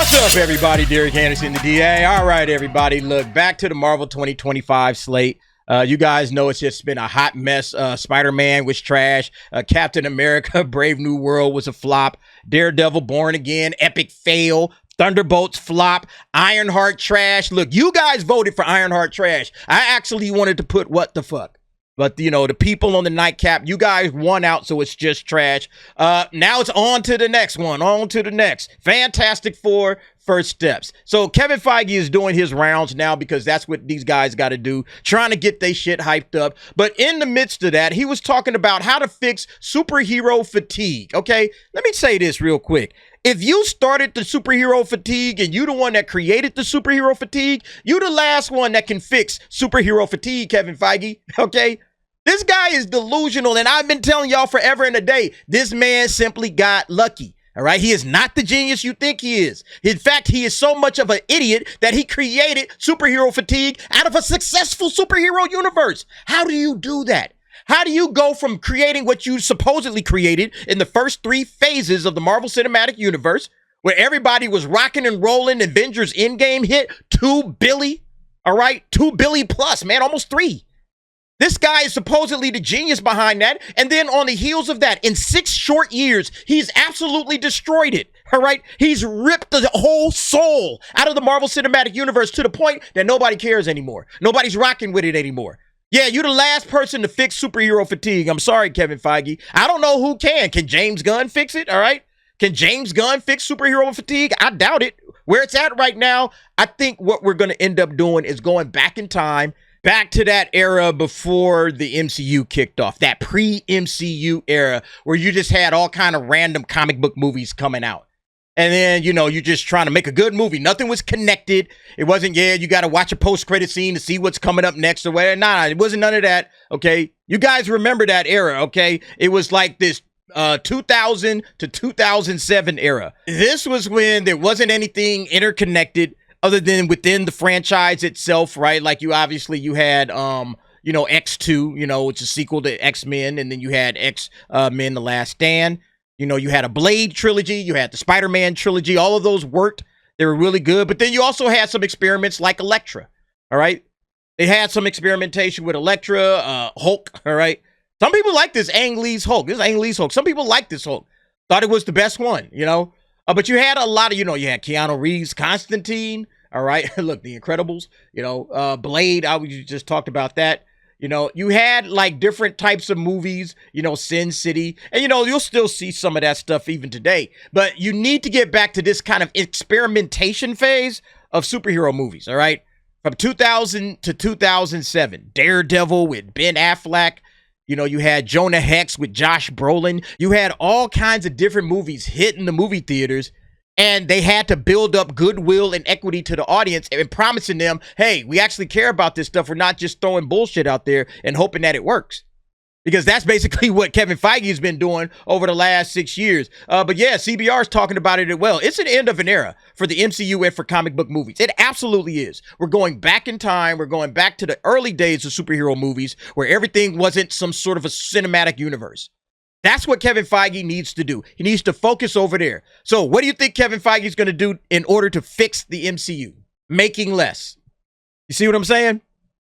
What's up, everybody? Derek Anderson, the DA. All right, everybody. Look, back to the Marvel 2025 slate. You guys know it's just been a hot mess. Spider-Man was trash. Captain America, Brave New World was a flop. Daredevil, Born Again, epic fail. Thunderbolts flop. Ironheart trash. Look, you guys voted for Ironheart trash. I actually wanted to put what the fuck. But, you know, the people on the nightcap, you guys won out, so it's just trash. Now it's on to the next one. On to the next. Fantastic Four, first steps. So Kevin Feige is doing his rounds now because that's what these guys got to do, trying to get their shit hyped up. But in the midst of that, he was talking about how to fix superhero fatigue, okay? Let me say this real quick. If you started the superhero fatigue and you the one that created the superhero fatigue, you the last one that can fix superhero fatigue, Kevin Feige, okay? This guy is delusional, and I've been telling y'all forever and a day, this man simply got lucky, all right? He is not the genius you think he is. In fact, he is so much of an idiot that he created superhero fatigue out of a successful superhero universe. How do you do that? How do you go from creating what you supposedly created in the first 3 phases of the Marvel Cinematic Universe, where everybody was rocking and rolling, Avengers Endgame hit, 2 billion, all right? 2 billion plus, man, almost 3. This guy is supposedly the genius behind that. And then on the heels of that, in 6 short years, he's absolutely destroyed it. All right. He's ripped the whole soul out of the Marvel Cinematic Universe to the point that nobody cares anymore. Nobody's rocking with it anymore. Yeah, you're the last person to fix superhero fatigue. I'm sorry, Kevin Feige. I don't know who can. Can James Gunn fix it? All right. Can James Gunn fix superhero fatigue? I doubt it. Where it's at right now, I think what we're going to end up doing is going back in time, back to that era before the MCU kicked off, that pre-MCU era where you just had all kind of random comic book movies coming out. And then, you know, you're just trying to make a good movie. Nothing was connected. It wasn't, yeah, you got to watch a post-credit scene to see what's coming up next or whatever. Nah, it wasn't none of that, okay? You guys remember that era, okay? It was like this 2000 to 2007 era. This was when there wasn't anything interconnected other than within the franchise itself, right? Like you had, you know, X2, you know, it's a sequel to X-Men, and then you had X-Men The Last Stand. You know, you had a Blade trilogy, you had the Spider-Man trilogy, all of those worked. They were really good, but then you also had some experiments like Elektra, all right? They had some experimentation with Elektra, Hulk, all right? Some people like this Ang Lee's Hulk. This is Ang Lee's Hulk. Some people like this Hulk. Thought it was the best one, you know? But you had a lot of, you know, you had Keanu Reeves, Constantine, all right? Look, The Incredibles, you know, Blade, you just talked about that. You know, you had like different types of movies, you know, Sin City, and, you know, you'll still see some of that stuff even today. But you need to get back to this kind of experimentation phase of superhero movies, all right? From 2000 to 2007, Daredevil with Ben Affleck. You know, you had Jonah Hex with Josh Brolin. You had all kinds of different movies hitting the movie theaters, and they had to build up goodwill and equity to the audience and promising them, hey, we actually care about this stuff. We're not just throwing bullshit out there and hoping that it works. Because that's basically what Kevin Feige has been doing over the last 6 years. But yeah, CBR is talking about it as well. It's an end of an era for the MCU and for comic book movies. It absolutely is. We're going back in time. We're going back to the early days of superhero movies where everything wasn't some sort of a cinematic universe. That's what Kevin Feige needs to do. He needs to focus over there. So what do you think Kevin Feige is going to do in order to fix the MCU? Making less. You see what I'm saying?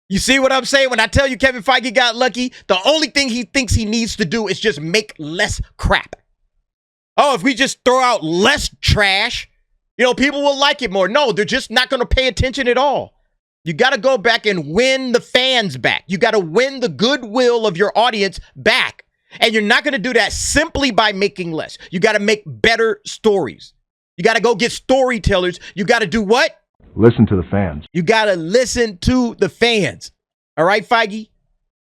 You see what I'm saying? When I tell you Kevin Feige got lucky, the only thing he thinks he needs to do is just make less crap. Oh, if we just throw out less trash, you know, people will like it more. No, they're just not going to pay attention at all. You got to go back and win the fans back. You got to win the goodwill of your audience back. And you're not going to do that simply by making less. You got to make better stories. You got to go get storytellers. You got to do what? Listen to the fans. You got to listen to the fans. All right, Feige?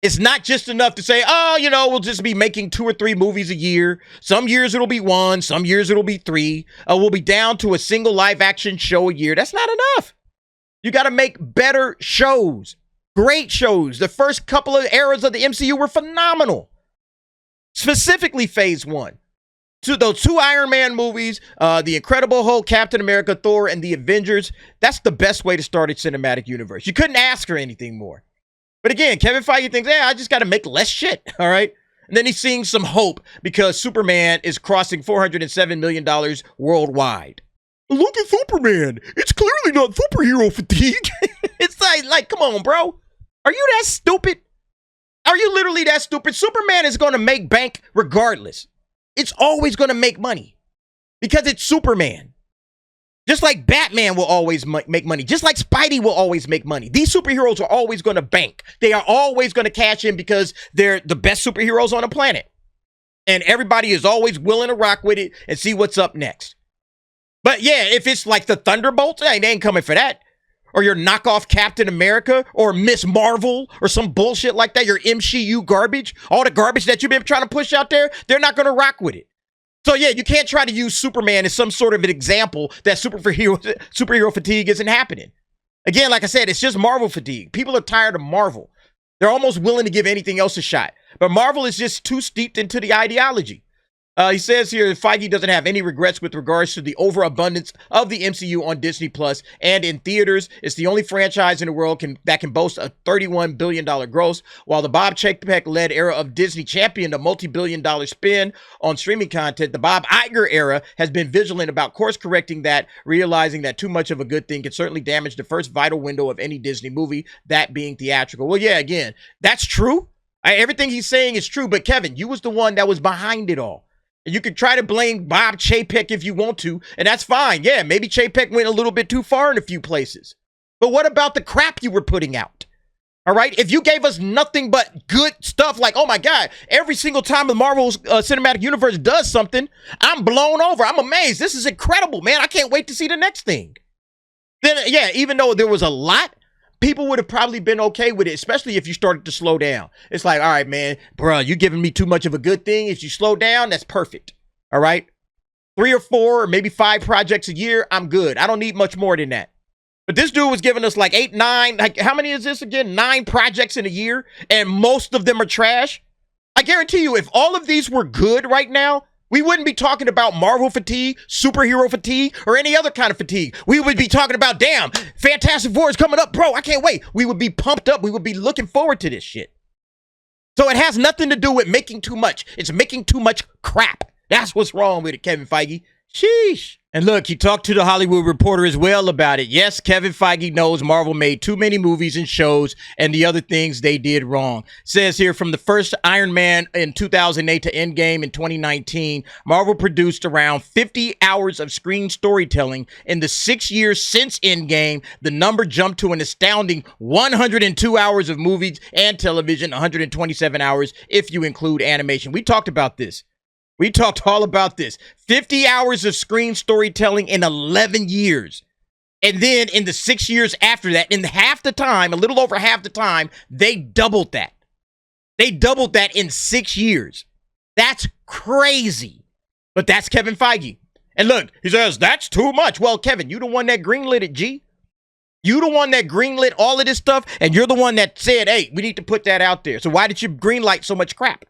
It's not just enough to say, oh, you know, we'll just be making 2 or 3 movies a year. Some years it'll be 1. Some years it'll be 3. We'll be down to a single live action show a year. That's not enough. You got to make better shows. Great shows. The first couple of eras of the MCU were phenomenal. Specifically phase 1. Those 2 Iron Man movies, The Incredible Hulk, Captain America, Thor, and the Avengers, that's the best way to start a cinematic universe. You couldn't ask for anything more. But again, Kevin Feige thinks, I just got to make less shit, all right? And then he's seeing some hope because Superman is crossing $407 million worldwide. look at Superman. It's clearly not superhero fatigue. It's like, come on, bro. Are you that stupid? Are you literally that stupid? Superman is going to make bank regardless. It's always going to make money because it's Superman. Just like Batman will always make money. Just like Spidey will always make money. These superheroes are always going to bank. They are always going to cash in because they're the best superheroes on the planet. And everybody is always willing to rock with it and see what's up next. But yeah, if it's like the Thunderbolts, they ain't coming for that. Or your knockoff Captain America or Miss Marvel or some bullshit like that, your MCU garbage, all the garbage that you've been trying to push out there, they're not going to rock with it. So yeah, you can't try to use Superman as some sort of an example that superhero fatigue isn't happening. Again, like I said, it's just Marvel fatigue. People are tired of Marvel. They're almost willing to give anything else a shot. But Marvel is just too steeped into the ideology. He says here, Feige doesn't have any regrets with regards to the overabundance of the MCU on Disney Plus and in theaters. It's the only franchise in the world that can boast a $31 billion gross. While the Bob Chapek-led era of Disney championed a multi-billion-dollar spend on streaming content, the Bob Iger era has been vigilant about course-correcting that, realizing that too much of a good thing can certainly damage the first vital window of any Disney movie, that being theatrical. Well, yeah, again, that's true. Everything he's saying is true, but Kevin, you was the one that was behind it all. You can try to blame Bob Chapek if you want to, and that's fine. Yeah, maybe Chapek went a little bit too far in a few places. But what about the crap you were putting out? All right? If you gave us nothing but good stuff like, oh my God, every single time the Marvel Cinematic Universe does something, I'm blown over. I'm amazed. This is incredible, man. I can't wait to see the next thing. Then, yeah, even though there was a lot, people would have probably been okay with it, especially if you started to slow down. It's like, all right, man, bro, you giving me too much of a good thing. If you slow down, that's perfect. All right. 3 or 4 or maybe 5 projects a year, I'm good. I don't need much more than that. But this dude was giving us like 8, 9, like how many is this again? 9 projects in a year, and most of them are trash. I guarantee you, if all of these were good right now, we wouldn't be talking about Marvel fatigue, superhero fatigue, or any other kind of fatigue. We would be talking about, damn, Fantastic Four is coming up, bro. I can't wait. We would be pumped up. We would be looking forward to this shit. So it has nothing to do with making too much. It's making too much crap. That's what's wrong with it, Kevin Feige. Sheesh. And look, he talked to the Hollywood Reporter as well about it. Yes, Kevin Feige knows Marvel made too many movies and shows and the other things they did wrong. Says here, from the first Iron Man in 2008 to Endgame in 2019, Marvel produced around 50 hours of screen storytelling. In the 6 years since Endgame, the number jumped to an astounding 102 hours of movies and television, 127 hours if you include animation. We talked about this. We talked all about this. 50 hours of screen storytelling in 11 years. And then in the 6 years after that, in half the time, a little over half the time, they doubled that. They doubled that in 6 years. That's crazy. But that's Kevin Feige. And look, he says, that's too much. Well, Kevin, you the one that greenlit it, G. You the one that greenlit all of this stuff, and you're the one that said, hey, we need to put that out there. So why did you greenlight so much crap?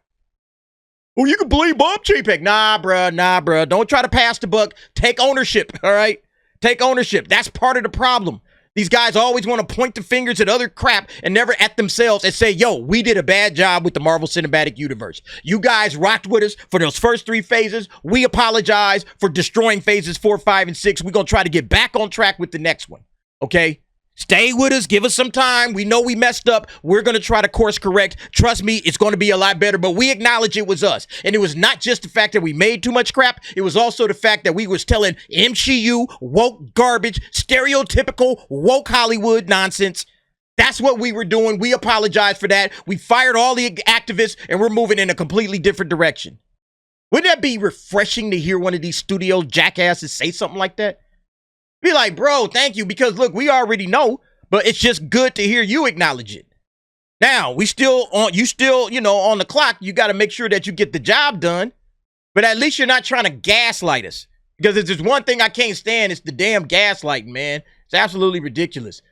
Oh, you can blame Bob Chapek. Nah, bruh. Don't try to pass the buck. Take ownership, all right? Take ownership. That's part of the problem. These guys always want to point the fingers at other crap and never at themselves and say, yo, we did a bad job with the Marvel Cinematic Universe. You guys rocked with us for those first 3 phases. We apologize for destroying phases 4, 5, and 6. We're going to try to get back on track with the next one, okay? Stay with us. Give us some time. We know we messed up. We're going to try to course correct. Trust me, it's going to be a lot better, but we acknowledge it was us. And it was not just the fact that we made too much crap. It was also the fact that we was telling MCU woke garbage, stereotypical woke Hollywood nonsense. That's what we were doing. We apologize for that. We fired all the activists and we're moving in a completely different direction. Wouldn't that be refreshing to hear one of these studio jackasses say something like that? Be like, bro, thank you, because look, we already know, but it's just good to hear you acknowledge it. Now, you still, on the clock. You got to make sure that you get the job done, but at least you're not trying to gaslight us. Because if there's one thing I can't stand, it's the damn gaslighting, man. It's absolutely ridiculous.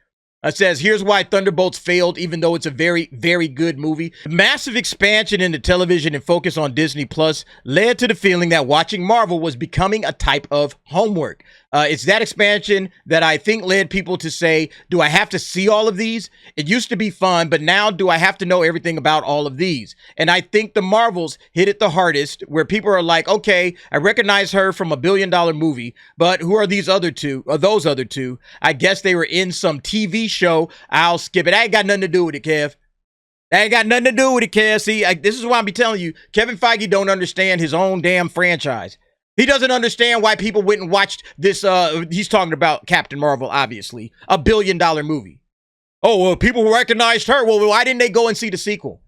Says, here's why Thunderbolts failed, even though it's a very, very good movie. Massive expansion into television and focus on Disney Plus led to the feeling that watching Marvel was becoming a type of homework. It's that expansion that I think led people to say, do I have to see all of these? It used to be fun, but now do I have to know everything about all of these? And I think the Marvels hit it the hardest, where people are like, okay, I recognize her from $1 billion movie, but who are these other two, or those other two? I guess they were in some TV show. I'll skip it. That ain't got nothing to do with it, Kev. That ain't got nothing to do with it, Kev. See, this is why I'm be telling you, Kevin Feige don't understand his own damn franchise. He doesn't understand why people went and watched this. He's talking about Captain Marvel, obviously, $1 billion movie. Oh, well, people recognized her. Well, why didn't they go and see the sequel?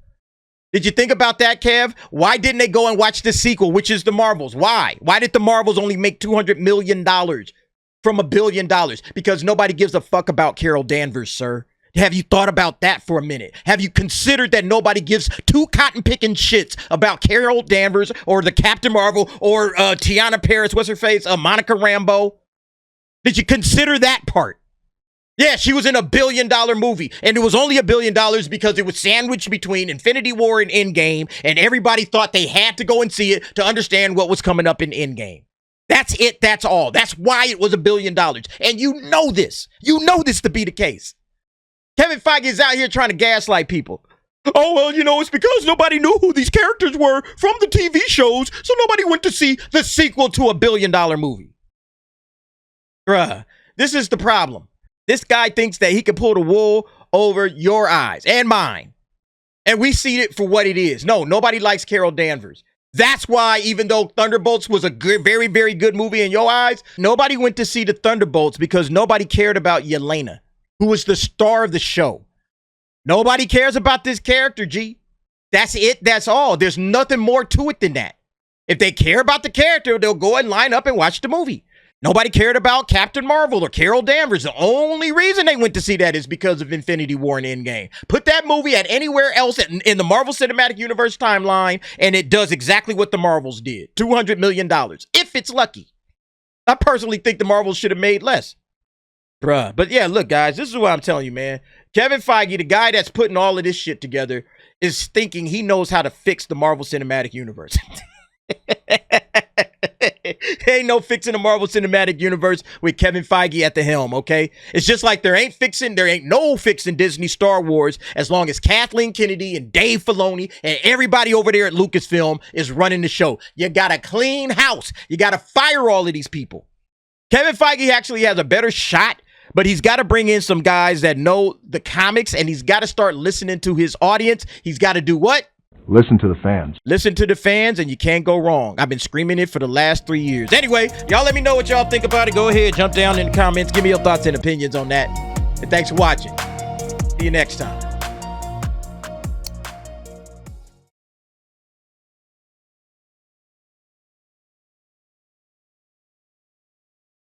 Did you think about that, Kev? Why didn't they go and watch the sequel, which is the Marvels? Why? Why did the Marvels only make $200 million from $1 billion? Because nobody gives a fuck about Carol Danvers, sir. Have you thought about that for a minute? Have you considered that nobody gives two cotton-picking shits about Carol Danvers or the Captain Marvel or Tiana Paris, what's her face, Monica Rambeau? Did you consider that part? Yeah, she was in $1 billion movie, and it was only $1 billion because it was sandwiched between Infinity War and Endgame, and everybody thought they had to go and see it to understand what was coming up in Endgame. That's it. That's all. That's why it was $1 billion. And you know this. You know this to be the case. Kevin Feige is out here trying to gaslight people. Oh, well, you know, it's because nobody knew who these characters were from the TV shows, so nobody went to see the sequel to $1 billion movie. Bruh, this is the problem. This guy thinks that he can pull the wool over your eyes and mine. And we see it for what it is. No, nobody likes Carol Danvers. That's why, even though Thunderbolts was a good, very, very good movie in your eyes, nobody went to see the Thunderbolts because nobody cared about Yelena, who was the star of the show. Nobody cares about this character, G. That's it. That's all. There's nothing more to it than that. If they care about the character, they'll go and line up and watch the movie. Nobody cared about Captain Marvel or Carol Danvers. The only reason they went to see that is because of Infinity War and Endgame. Put that movie at anywhere else in the Marvel Cinematic Universe timeline, and it does exactly what the Marvels did. $200 million, if it's lucky. I personally think the Marvels should have made less. Bruh. But yeah, look, guys, this is what I'm telling you, man. Kevin Feige, the guy that's putting all of this shit together, is thinking he knows how to fix the Marvel Cinematic Universe. Ain't no fixing the Marvel Cinematic Universe with Kevin Feige at the helm, okay? It's just like there ain't no fixing Disney Star Wars as long as Kathleen Kennedy and Dave Filoni and everybody over there at Lucasfilm is running the show. You gotta clean house. You gotta fire all of these people. Kevin Feige actually has a better shot, but he's got to bring in some guys that know the comics, and he's got to start listening to his audience. He's got to do what? Listen to the fans. Listen to the fans, and you can't go wrong. I've been screaming it for the last 3 years. Anyway, y'all let me know what y'all think about it. Go ahead, jump down in the comments. Give me your thoughts and opinions on that. And thanks for watching. See you next time.